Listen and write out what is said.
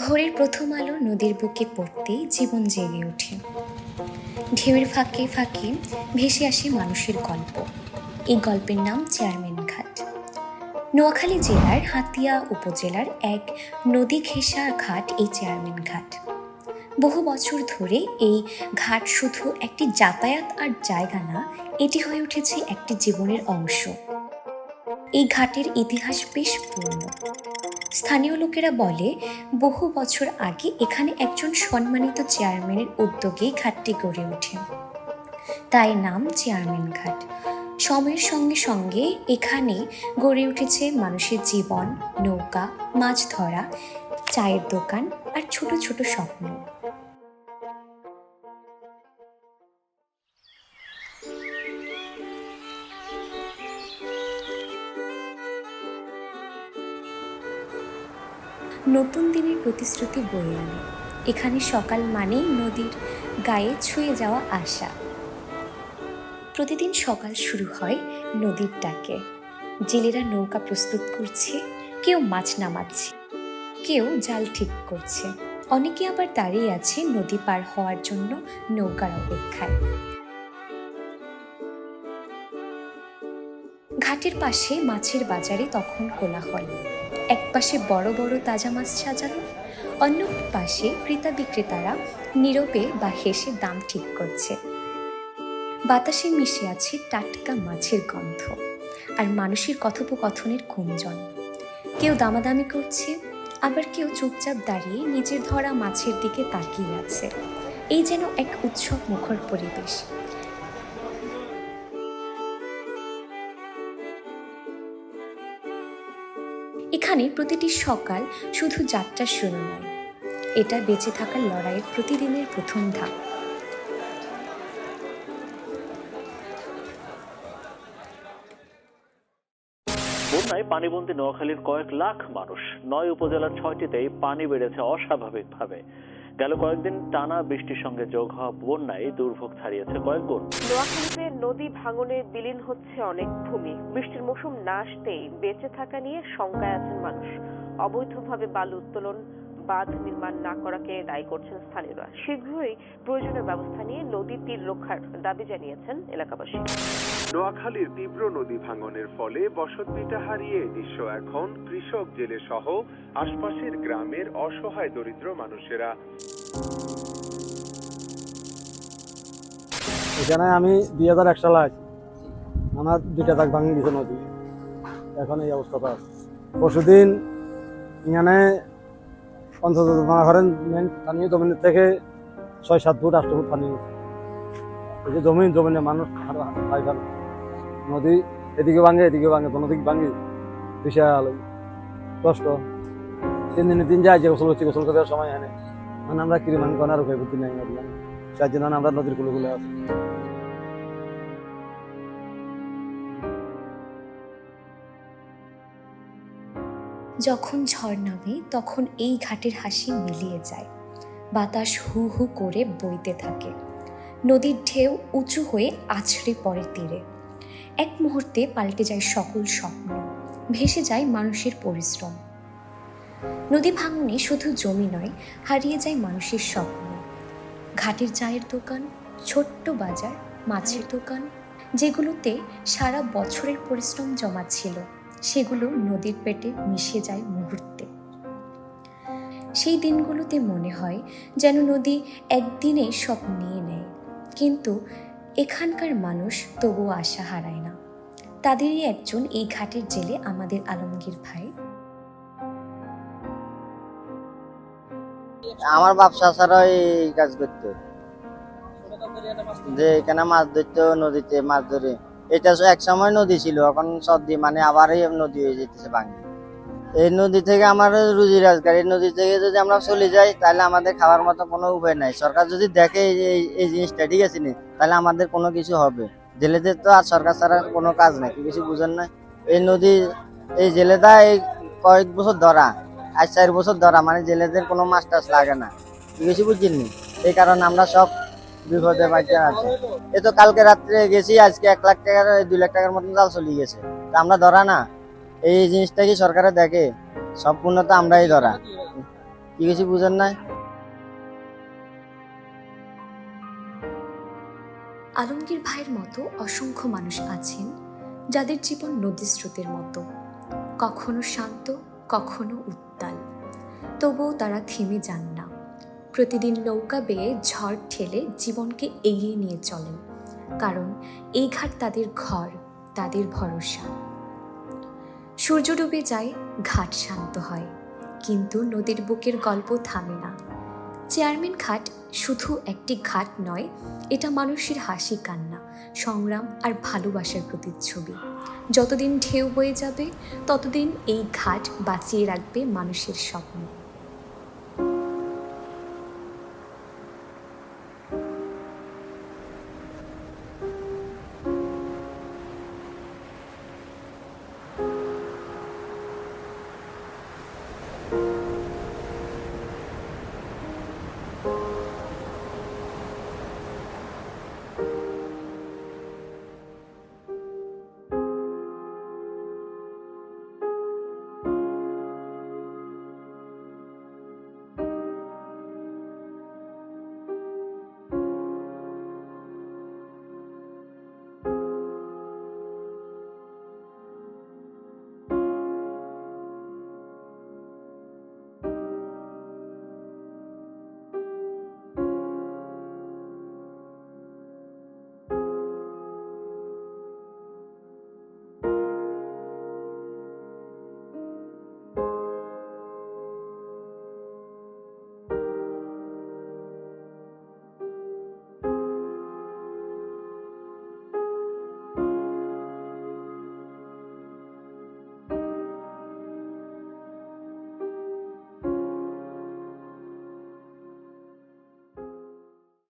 ভোরের প্রথম আলো নদীর বুকে পড়তেই জীবন জেগে ওঠে। ঢেউয়ের ফাঁকে ফাঁকে ভেসে আসে মানুষের গল্প। এই গল্পের নাম চেয়ারম্যান ঘাট। নোয়াখালী জেলার হাতিয়া উপজেলার এক নদী ঘেঁষা ঘাট এই চেয়ারম্যান ঘাট। বহু বছর ধরে এই ঘাট শুধু একটি যাতায়াত আর জায়গা না, এটি হয়ে উঠেছে একটি জীবনের অংশ। এই ঘাটের ইতিহাস বেশ পুরনো। স্থানীয় লোকেরা বলে, বহু বছর আগে এখানে একজন সম্মানিত চেয়ারম্যানের উদ্যোগেই ঘাটটি গড়ে ওঠে, তাই নাম চেয়ারম্যান ঘাট। সময়ের সঙ্গে সঙ্গে এখানে গড়ে উঠেছে মানুষের জীবন, নৌকা, মাছ ধরা, চায়ের দোকান আর ছোট ছোট স্বপ্ন। নতুন দিনের প্রতিশ্রুতি বয়ে আনে। এখানে সকাল মানেই নদীর গায়ে ছুঁয়ে যাওয়া আশা। প্রতিদিন সকাল শুরু হয় নদীর ডাকে। জেলেরা নৌকা প্রস্তুত করছে, কেউ মাছ নামাচ্ছে, কেউ জাল ঠিক করছে, অনেকে আবার দাঁড়িয়ে আছে নদী পার হওয়ার জন্য নৌকার অপেক্ষায়। ঘাটের পাশে মাছের বাজারে তখন কোলাহল। এক পাশে বড় বড় তাজা মাছ সাজানো, অন্য পাশে ক্রেতা বিক্রেতারা নীরবে বা হেসে দাম ঠিক করছে। বাতাসে মিশে আছে টাটকা মাছের গন্ধ আর মানুষের কথোপকথনের গুঞ্জন। কেউ দামাদামি করছে, আবার কেউ চুপচাপ দাঁড়িয়ে নিজের ধরা মাছের দিকে তাকিয়ে আছে। এই যেন এক উৎসব মুখর পরিবেশ। এখানে প্রতিটি সকাল শুধু যাত্রার শুরু নয়, এটা বেঁচে থাকার লড়াইয়ের প্রতিদিনের প্রথম ধাপ। বন্যায় পানিবন্দী নোয়াখালীর কয়েক লাখ মানুষ। 9 উপজেলার 6টিতেই পানি বেড়েছে অস্বাভাবিকভাবে। গেল কয়েকদিন টানা বৃষ্টির সঙ্গে যোগ হওয়া বন্যায় দুর্ভোগ ছাড়িয়েছে কয়েক গুণ। নোয়াখালীতে নদী ভাঙনে বিলীন হচ্ছে অনেক ভূমি। বৃষ্টির মৌসুম না আসতেই বেঁচে থাকা নিয়ে শঙ্কায় আছেন মানুষ। অবৈধভাবে বালু উত্তোলন, বাঁধ নির্মাণ না করাকে দায়ী করছেন স্থানীয়রা। শীঘ্রই প্রয়োজনীয় ব্যবস্থা নিয়ে নদী তীর রক্ষার দাবি জানিয়েছেন এলাকাবাসী। নোয়াখালীর তীব্র নদী ভাঙনের ফলে বসতভিটা হারিয়ে নিঃস্ব এখন কৃষক, জেলে সহ আশপাশের গ্রামের অসহায় দরিদ্র মানুষেরা। এখানে আমি 2001 সালে আছি, আমার 2টা দাগ ভাঙে গেছে নদী, এখন এই অবস্থাটা আছে। পরশুদিন এখানে 50 ঘরের স্থানীয় জমিনের থেকে 6-7 ফুট 8 ফুট পানি গেছে। এই যে জমিনে মানুষ নদী এদিকে ভাঙে এদিকে ভাঙে, কোনো দিক ভাঙে, বিশাল কষ্ট। 3 দিনে 3 যায় যে গোসল করার সময় এনে মানে আমরা কিরি ভাঙি কোন আর উপায় বুদ্ধি নাই, সেই জন্য আমরা নদীর কুলে আছি। যখন ঝড় নামে তখন এই ঘাটের হাসি মিলিয়ে যায়। বাতাস হু হু করে বইতে থাকে, নদীর ঢেউ উঁচু হয়ে আছড়ে পড়ে তীরে। এক মুহূর্তে পাল্টে যায় সকল স্বপ্ন, ভেসে যায় মানুষের পরিশ্রম। নদী ভাঙনে শুধু জমি নয়, হারিয়ে যায় মানুষের স্বপ্ন। ঘাটের চায়ের দোকান, ছোট্ট বাজার, মাছের দোকান, যেগুলোতে সারা বছরের পরিশ্রম জমা ছিল, সেগুলো নদীর পেটে মিশে যায় মুহূর্তে। সেই দিনগুলোতে মনে হয় যেন নদী একদিনে সব নিয়ে নেয়, কিন্তু এখানকার মানুষ তবুও আশা হারায় না। তাদেরই একজন এই ঘাটের জেলে আমাদের আলমগীর ভাই। আমার ব্যবসা ছাড়া এই কাজ করতো, যে এখানে মাছ ধরতো, নদীতে মাছ ধরে। এটা এক সময় নদী ছিল, এখন সর্দি মানে আবার এই নদী হয়ে যেতেছে ভাঙি। এই নদী থেকে আমার রুজি রোজগার, এই নদী থেকে যদি আমরা চলে যাই তাহলে আমাদের খাওয়ার মতো কোনো উপায় নাই। সরকার যদি দেখে এই জিনিসটা ঠিক আছে নি, তাহলে আমাদের কোনো কিছু হবে। জেলেদের তো আর সরকার ছাড়া কোনো কাজ নাই, কিছু বুঝেন না। এই নদী, এই জেলেদা এই কয়েক বছর ধরা, আজ 4 বছর ধরা, মানে জেলেদের কোনো মাছ টাছ লাগে না, কিছু বুঝিনি। এই কারণে আমরা সব বিপদে পাইতে আছে। এ তো কালকে রাত্রে গেছি, আজকে 1 লাখ টাকার 2 লাখ টাকার মতন জাল চলে গেছে, আমরা ধরা না। এই জিনিসটা কি সরকারে দেখে? সম্পূর্ণ তো আমরাই ধরা। কি কিছু বুঝেন নাই? আলমগীর ভাইয়ের মতো অসংখ্য মানুষ আছেন যাদের জীবন নদী স্রোতের মতো, কখনো শান্ত, কখনো উত্তাল। তবুও তারা থেমে যান না। প্রতিদিন নৌকা বেয়ে ঝড় ঠেলে জীবনকে এগিয়ে নিয়ে চলেন, কারণ এই ঘাট তাদের ঘর, তাদের ভরসা। সূর্য ডুবে যায়, ঘাট শান্ত হয়, কিন্তু নদীর বুকের গল্প থামে না। চেয়ারম্যান ঘাট শুধু একটি ঘাট নয়, এটা মানুষের হাসি, কান্না, সংগ্রাম আর ভালোবাসার প্রতিচ্ছবি। যতদিন ঢেউ বয়ে যাবে ততদিন এই ঘাট বাঁচিয়ে রাখবে মানুষের স্বপ্ন।